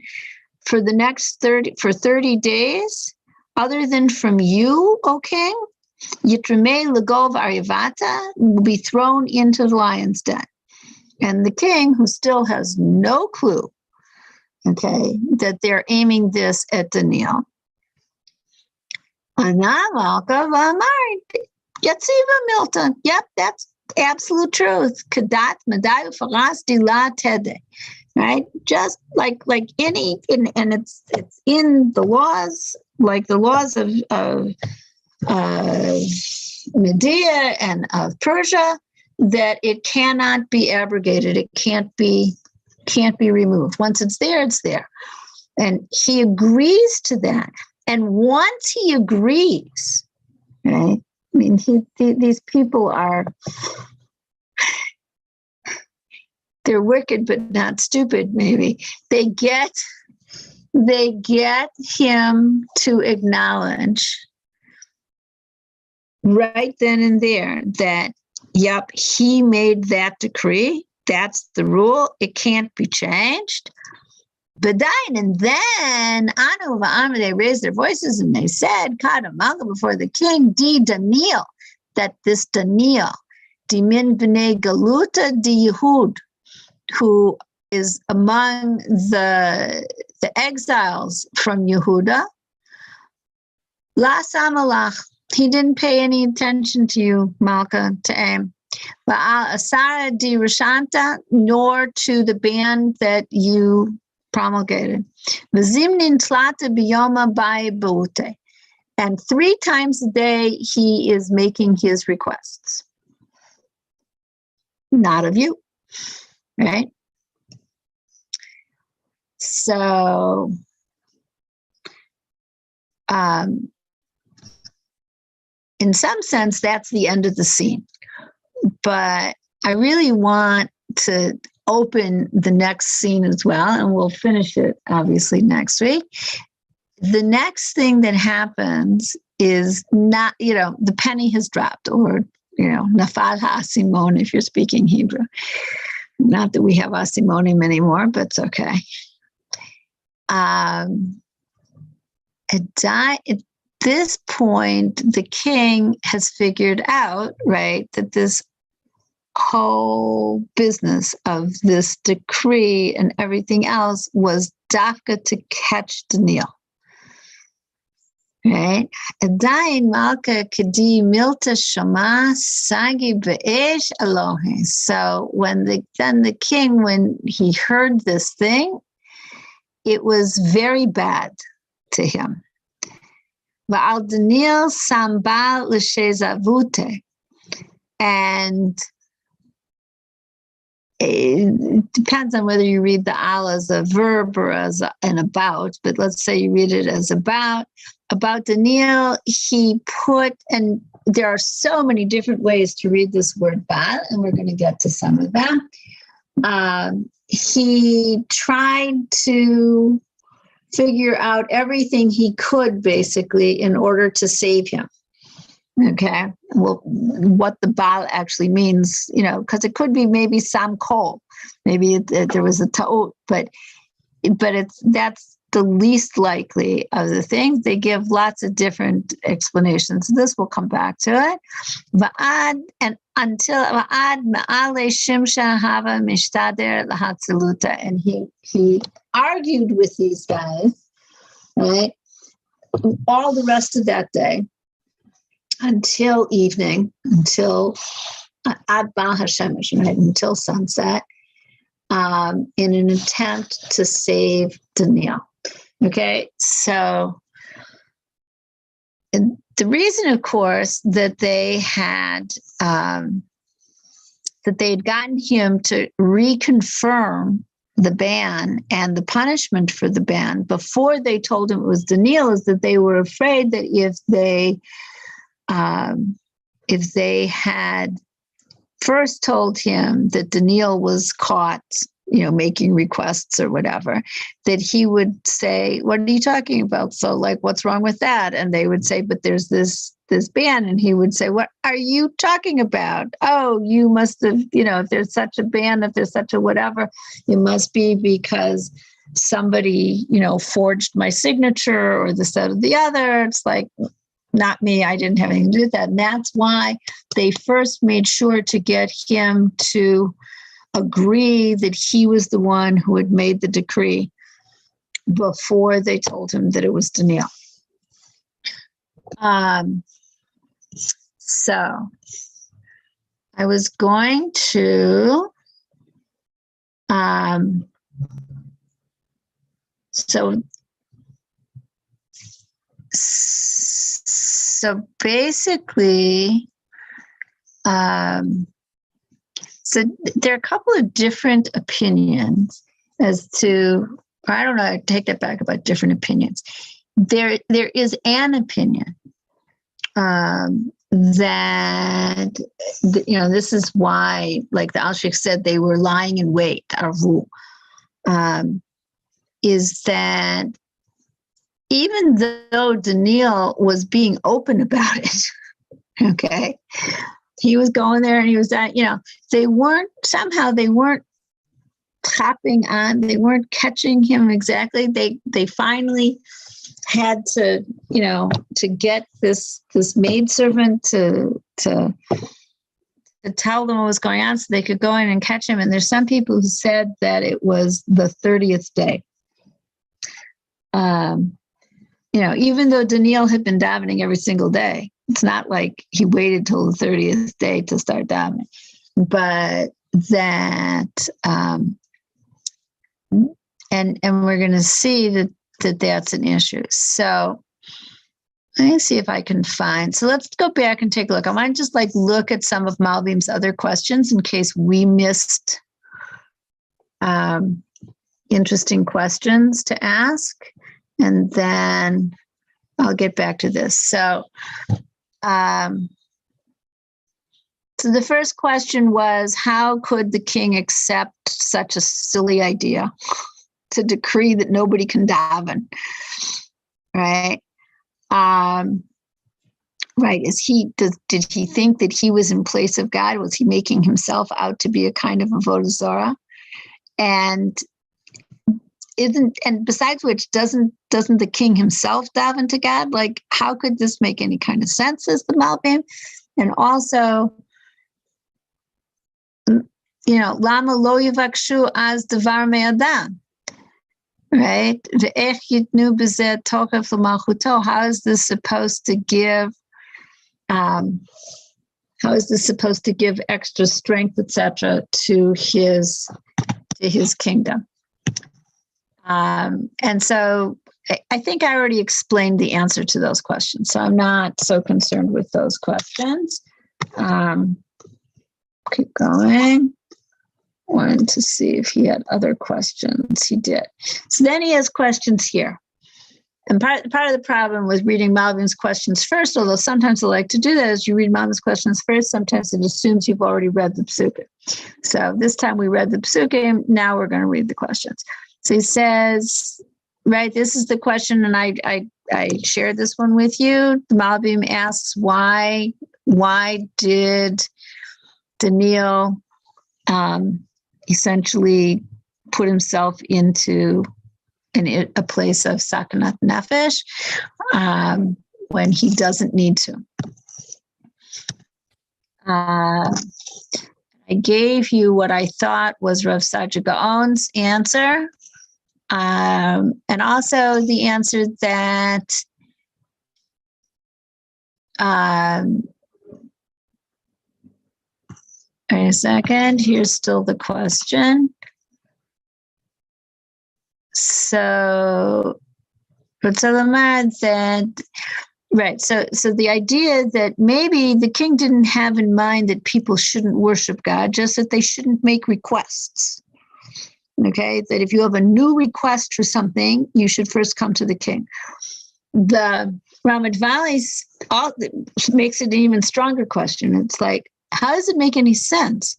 for the next 30 days, other than from you, O king, Yitrame Legov Arivata, will be thrown into the lion's den. And the king, who still has no clue, okay, that they're aiming this at Daniel. Anamalka Vamar Yatziva Milton. Yep, that's absolute truth. Kadat Madayu Faras Dila Tede. right? Just like any, and it's in the laws, like the laws of Medea and of Persia, that it cannot be abrogated. It can't be removed. Once it's there, it's there. And he agrees to that. And once he agrees, right? I mean, these people they're wicked, but not stupid, maybe. They get him to acknowledge right then and there that, yep, he made that decree. That's the rule. It can't be changed. But and then Anu Va'am, they raised their voices and they said, Kadamaga before the king, Di Daniel, that this Daniel, Di Min B'nei Galuta Di Yehud, who is among the exiles from Yehuda, La Samalach, he didn't pay any attention to you, Malka, to Aim. Ba'al Asara Di Rashanta, nor to the ban that you promulgated. V'zimnin tlata biyoma ba'ibute. And 3 times a day, he is making his requests. Not of you, right? So, in some sense, that's the end of the scene. But I really want to open the next scene as well, and we'll finish it obviously next week. The next thing that happens is not, the penny has dropped, or, nafal ha'asimon if you're speaking Hebrew. Not that we have asimonim anymore, but it's okay. At this point, the king has figured out, right, that this whole business of this decree and everything else was dafka to catch Daniel. Right? Adain malka kadi milta shama sagi be'esh Elohe. So when the king, when he heard this thing, it was very bad to him. Va'al Daniel sambal l'shezavute. And it depends on whether you read the al as a verb or as an about, but let's say you read it as about Daniel, he put, and there are so many different ways to read this word bal, and we're going to get to some of them. He tried to figure out everything he could, basically, in order to save him. Okay, well, what the Baal actually means, because it could be maybe Sam Kol, maybe there was a ta'ut, but that's the least likely of the things. They give lots of different explanations. This will come back to it. Va'ad, and until Va'ad ma'ale shimsha hava mishtader lahatzaluta, and he argued with these guys, right, all the rest of that day, until evening, until Ad Ba Hashemesh, right, until sunset, in an attempt to save Daniel. Okay, so the reason, of course, that they had gotten him to reconfirm the ban and the punishment for the ban before they told him it was Daniel is that they were afraid that if they had first told him that Daniel was caught, making requests or whatever, that he would say, "What are you talking about? So, what's wrong with that?" And they would say, "But there's this ban." And he would say, "What are you talking about? Oh, you must have, if there's such a ban, if there's such a whatever, it must be because somebody, forged my signature or this, that, or the other." It's like, not me. I didn't have anything to do with that. And that's why they first made sure to get him to agree that he was the one who had made the decree before they told him that it was Daniel. So I was going to So basically, so there are a couple of different opinions as to, I don't know, I take that back about different opinions. There is an opinion that, this is why, like the Alshich said, they were lying in wait, arvu, is that even though Daniel was being open about it, okay, he was going there and he was that, they weren't tapping on, they weren't catching him exactly. They finally had to, to get this maidservant to tell them what was going on so they could go in and catch him. And there's some people who said that it was the 30th day. Even though Daniel had been davening every single day, it's not like he waited till the 30th day to start davening, but that, and we're going to see that that's an issue. So let me see if I can find. So let's go back and take a look. I want to just look at some of Malbim's other questions in case we missed interesting questions to ask. And then I'll get back to this. So the first question was, how could the king accept such a silly idea to decree that nobody can daven? Right? Right. Did he think that he was in place of God? Was he making himself out to be a kind of avodah zarah? And besides which, doesn't the king himself daven to God? How could this make any kind of sense, as the Malbim? And also, lama lo yivakshu az devar me'adam, right? Ve'ech yitnu b'zeh tokef l'malchuto. How is this supposed to give? How is this supposed to give extra strength, etc., to his kingdom? And so I think I already explained the answer to those questions, so I'm not so concerned with those questions. Keep going. Wanted to see if he had other questions. He did. So then he has questions here. And part of the problem with reading Malbim's questions first, although sometimes I like to do that, is you read Malbim's questions first, sometimes it assumes you've already read the psukim. So this time we read the psukim, now we're going to read the questions. So he says, right, this is the question, and I shared this one with you. The Malbim asks, why did Daniel essentially put himself into a place of sakanat nefesh when he doesn't need to? I gave you what I thought was Rav Saadia Gaon's answer, and also the answer that wait a second, here's still the question. So, that, right, so the idea that maybe the king didn't have in mind that people shouldn't worship God, just that they shouldn't make requests. Okay, that if you have a new request for something, you should first come to the king. The Ramat Valley makes it an even stronger question. It's like, how does it make any sense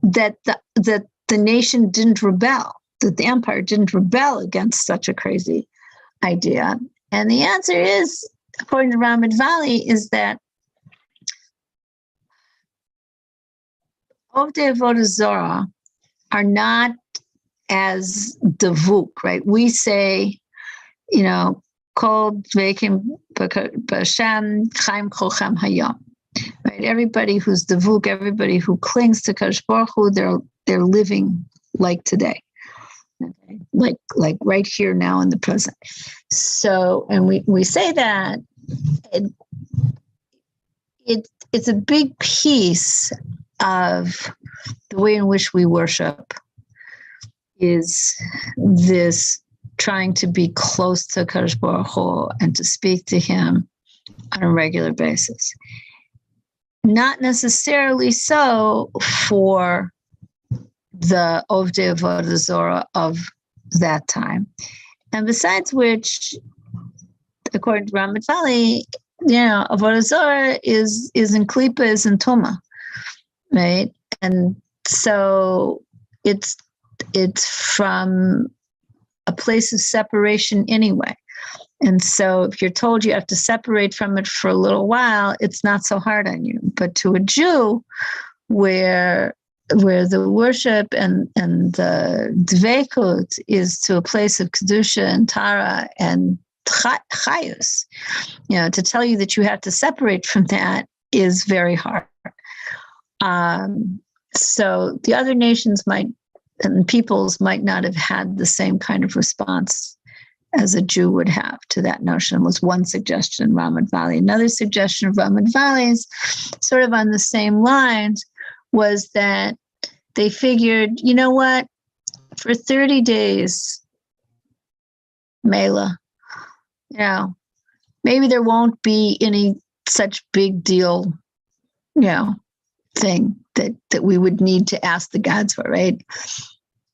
that the nation didn't rebel, that the empire didn't rebel against such a crazy idea? And the answer is, according to Ramat Valley, is that Ovdei Avodah Zarah are not as davuk, right? We say, kol dveikim b'Hashem chaim kolchem hayom. Right? Everybody who's davuk, everybody who clings to Kadosh Baruch Hu, they're living like today, okay? like right here now in the present. So, and we say that it's a big piece of the way in which we worship is this trying to be close to Kadosh Baruch Hu and to speak to him on a regular basis. Not necessarily so for the Ovdei Avodah Zorah of that time. And besides which, according to Ramat Valley, Avodah Zorah is in Klipa, is in Tuma, right? And so it's from a place of separation anyway. And so if you're told you have to separate from it for a little while, it's not so hard on you. But to a Jew, where the worship and the dveikut is to a place of kedusha and tara and chayus, to tell you that you have to separate from that is very hard. So the other nations and peoples might not have had the same kind of response as a Jew would have to that notion, was one suggestion in Ramat Valley. Another suggestion of Ramat Valley's, sort of on the same lines, was that they figured, you know what, for 30 days, Mela, maybe there won't be any such big deal, thing that we would need to ask the gods for, right?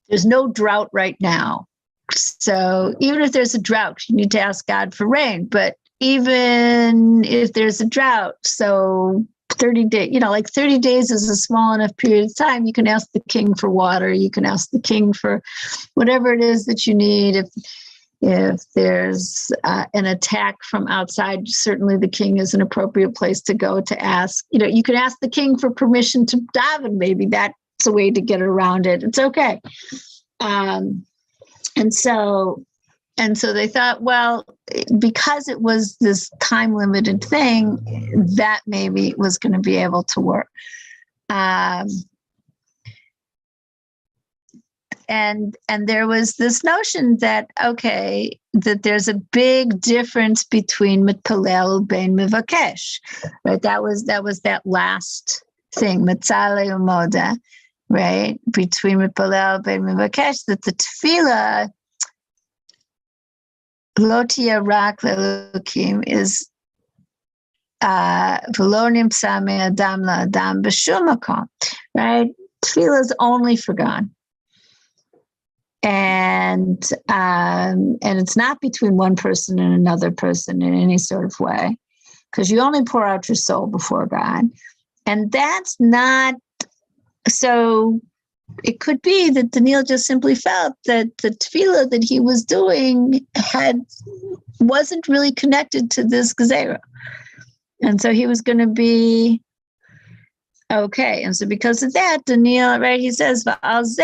There's no drought right now. So even if there's a drought, you need to ask God for rain. But even if there's a drought, so 30 days, 30 days is a small enough period of time. You can ask the king for water. You can ask the king for whatever it is that you need. If there's an attack from outside, certainly the king is an appropriate place to go to ask. You can ask the king for permission to daven. Maybe that's a way to get around it. It's okay. And so they thought, well, because it was this time limited thing, that maybe was going to be able to work. And there was this notion that, okay, that there's a big difference between mitpalel ben mivakesh, right? That was that last thing, mitzale umoda, right? Between mitpalel ben mivakesh, that the tefillah lotia rak lelukim is v'lo nimtza me adam la'adam b'shum makom, right? Tefillah is only for God. And it's not between one person and another person in any sort of way, because you only pour out your soul before God. And that's not, so it could be that Daniel just simply felt that the tefillah that he was doing wasn't really connected to this gezerah. And so he was going to be okay. And so because of that, Daniel, right, he says, because of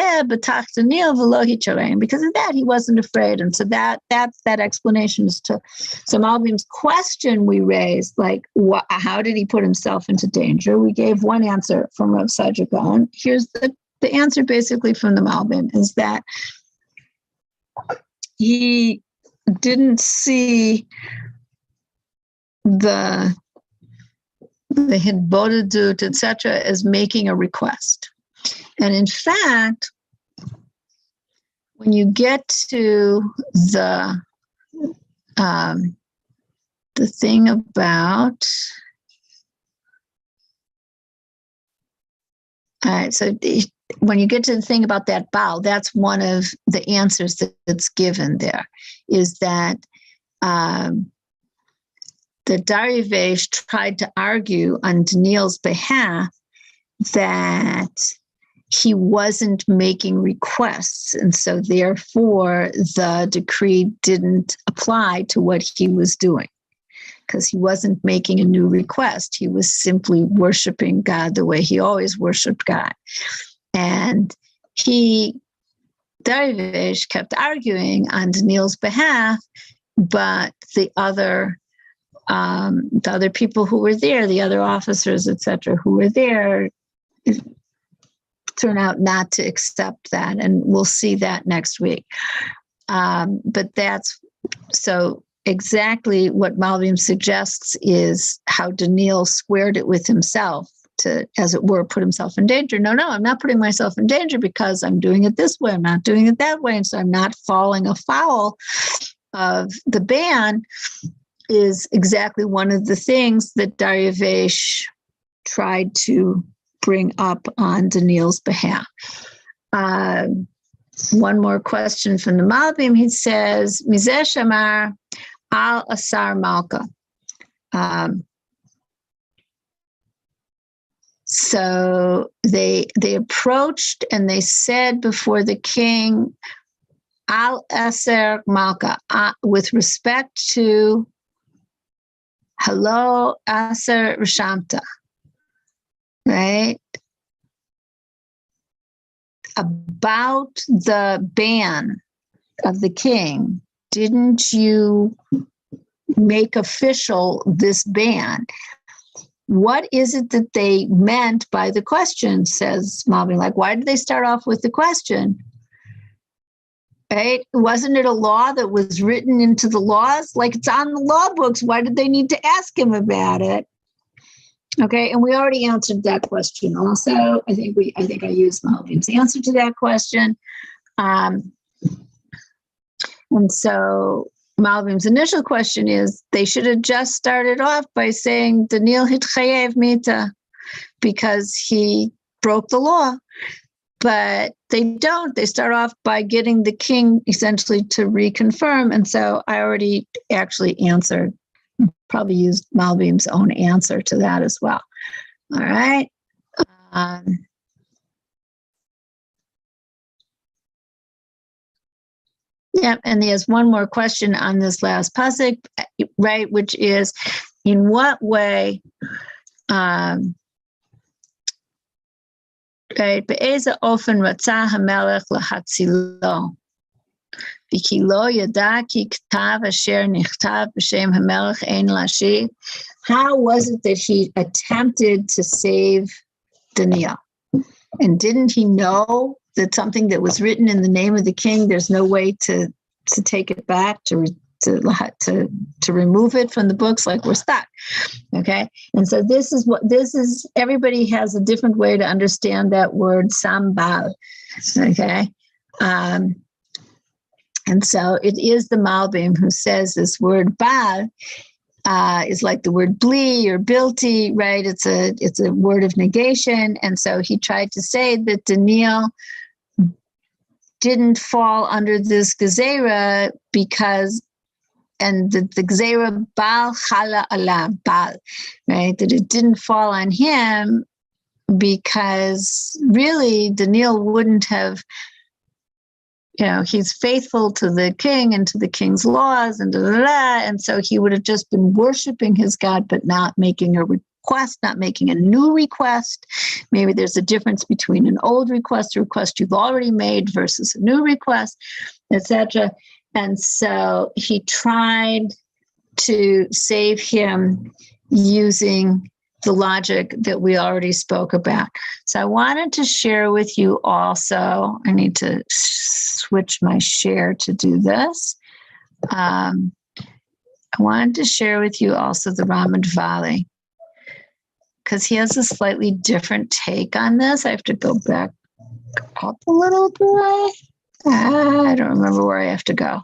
that, he wasn't afraid. And so that's that explanation as to so Malbim's question we raised, like, how did he put himself into danger? We gave one answer from Rav Sajid Gaon. Here's the answer basically from the Malbim, is that he didn't see the Hidbodadut, etc., as making a request. And in fact, when you get to the thing about, all right, so when you get to the thing about that bow, that's one of the answers that's given there, is that the Darivesh tried to argue on Daniel's behalf that he wasn't making requests. And so therefore the decree didn't apply to what he was doing, because he wasn't making a new request. He was simply worshiping God the way he always worshiped God. And Darivesh kept arguing on Daniel's behalf, but the other people who were there, the other officers, etc., who were there, turn out not to accept that. And we'll see that next week. But that's so exactly what Malbim suggests is how Daniel squared it with himself to, as it were, put himself in danger. No, I'm not putting myself in danger because I'm doing it this way. I'm not doing it that way. And so I'm not falling afoul of the ban, is exactly one of the things that Daryavesh tried to bring up on Daniel's behalf. One more question from the Malbim. He says, Mizeh Shamar al Asar Malka. So they approached and they said before the king, al Asar Malka, with respect to Hello Asar Rishamta, right? About the ban of the king, didn't you make official this ban? What is it that they meant by the question, says Malbim. Like, why did they start off with the question? Right? Wasn't it a law that was written into the laws? Like, it's on the law books. Why did they need to ask him about it? Okay, and we already answered that question also. I think I used Malbim's answer to that question. And so Malbim's initial question is, they should have just started off by saying Daniel hitchayev mita, because he broke the law. But they don't. They start off by getting the king essentially to reconfirm. And so I already actually answered, probably used Malbim's own answer to that as well. All right. Yeah, and there's one more question on this last pasuk, right, which is, in what way, right, be'eza ofen ratzah hamelech lahatzilo, v'ki lo yada ki ktav asher nichtav b'shem hamelech ein lashi. How was it that he attempted to save Daniel? And didn't he know that something that was written in the name of the king, there's no way to take it back, to remove it from the books, like we're stuck. Okay. And so this is, everybody has a different way to understand that word sambal. Okay. And so it is the Malbim who says this word bal is like the word bli or bilti, right? It's a word of negation. And so he tried to say that Daniel didn't fall under this gezerah because, and the gezerah bal chala ala bal, right? That it didn't fall on him because really Daniel wouldn't have, he's faithful to the king and to the king's laws and and so he would have just been worshiping his God, but not making a request, not making a new request. Maybe there's a difference between an old request, a request you've already made, versus a new request, etc. And so he tried to save him using the logic that we already spoke about. So I wanted to share with you also, I need to switch my share to do this. I wanted to share with you also the Ramadvali, because he has a slightly different take on this. I have to go back up a little bit. I don't remember where I have to go.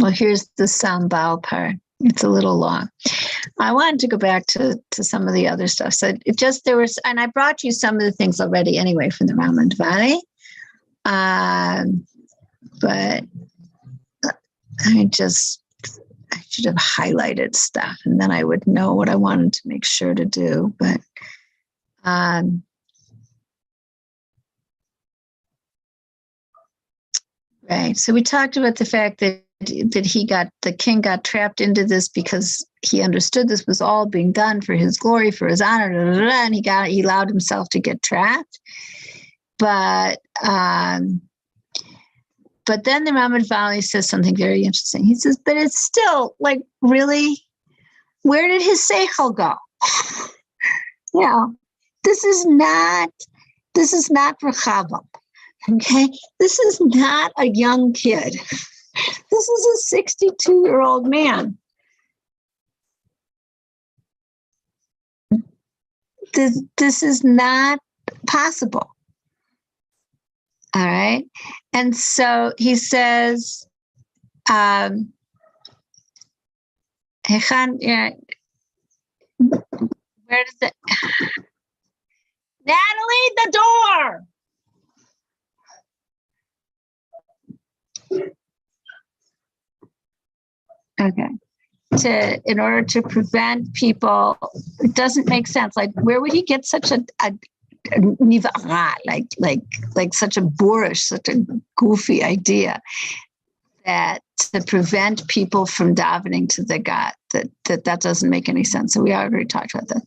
Well, here's the Sambal part. It's a little long. I wanted to go back to some of the other stuff. So and I brought you some of the things already anyway from the Ramadvali. But I should have highlighted stuff and then I would know what I wanted to make sure to do. But right. So we talked about the fact that the king got trapped into this because he understood this was all being done for his glory, for his honor, and he allowed himself to get trapped. But then the Ramadvali says something very interesting. He says, but it's still like, really, where did his seichel go? This is not Rechavam. Okay, this is not a young kid. This is a 62-year-old man. This is not possible. All right. And so he says, where does it? Natalie, the door. Okay. In order to prevent people, it doesn't make sense. Like, where would he get such a nivara, like such a boorish, such a goofy idea that to prevent people from davening to the God, that doesn't make any sense. So we already talked about that.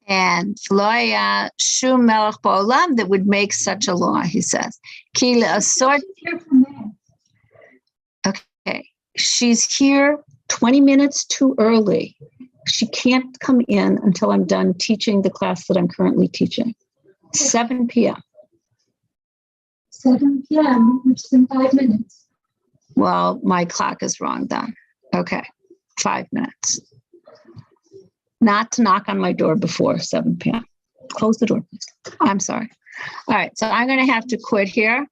And loya shum melech ba'olam that would make such a law, he says. Okay, she's here 20 minutes too early. She can't come in until I'm done teaching the class that I'm currently teaching. 7 p.m. 7 p.m., which is in 5 minutes. Well, my clock is wrong then. Okay, 5 minutes. Not to knock on my door before 7 p.m. Close the door, please. I'm sorry. All right, so I'm going to have to quit here.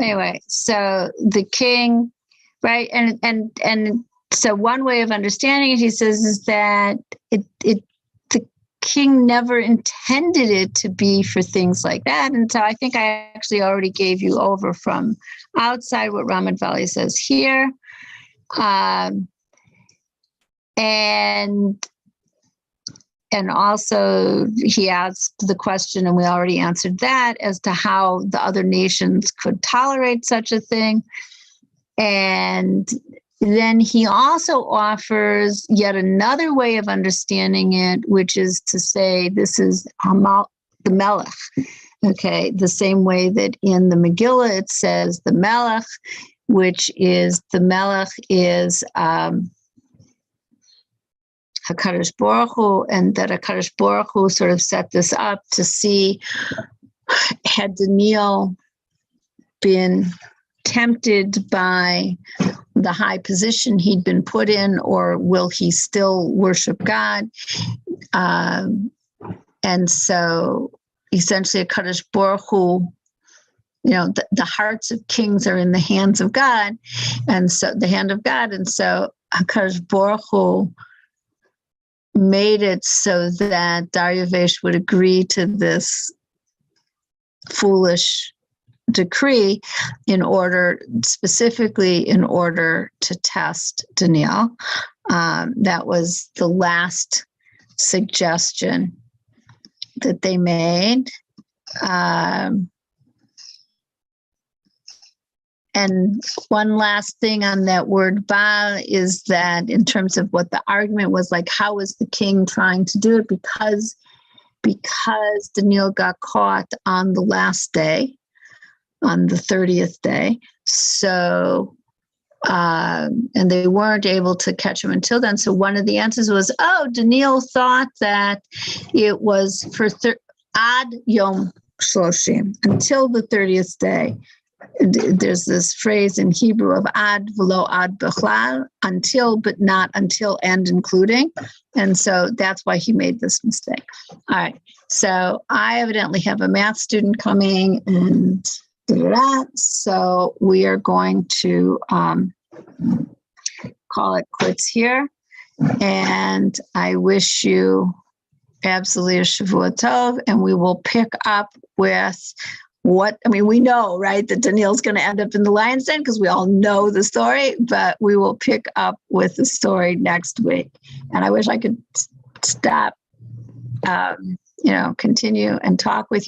Anyway, so the king, right, and so one way of understanding it, he says, is that the king never intended it to be for things like that. And so I think I actually already gave you over from outside what Ramat Valley says here. And also he asked the question, and we already answered that, as to how the other nations could tolerate such a thing. And then he also offers yet another way of understanding it, which is to say this is the Melech. Okay, the same way that in the Megillah it says the Melech, which is the Melech is HaKadosh Baruch Hu, and that HaKadosh Baruch Hu sort of set this up to see, had Daniel been tempted by the high position he'd been put in, or will he still worship God? And so essentially HaKadosh Baruch Hu, the hearts of kings are in the hands of God, and so the hand of God. And so HaKadosh Baruch Hu made it so that Dariush would agree to this foolish decree specifically in order to test Daniel. That was the last suggestion that they made. And one last thing on that word ba is that in terms of what the argument was, like, how was the king trying to do it? Because Daniel got caught on the last day, on the 30th day. So, and they weren't able to catch him until then. So one of the answers was, Daniel thought that it was for ad yom shloshim, until the 30th day. There's this phrase in Hebrew of ad v'lo ad bechlal, until, but not until and including. And so that's why he made this mistake. All right. So I evidently have a math student coming, and so we are going to call it quits here. And I wish you absolutely a Shavua Tov, and we will pick up with we know, right, that Daniel's going to end up in the lion's den because we all know the story, but we will pick up with the story next week. And I wish I could stop, continue and talk with you.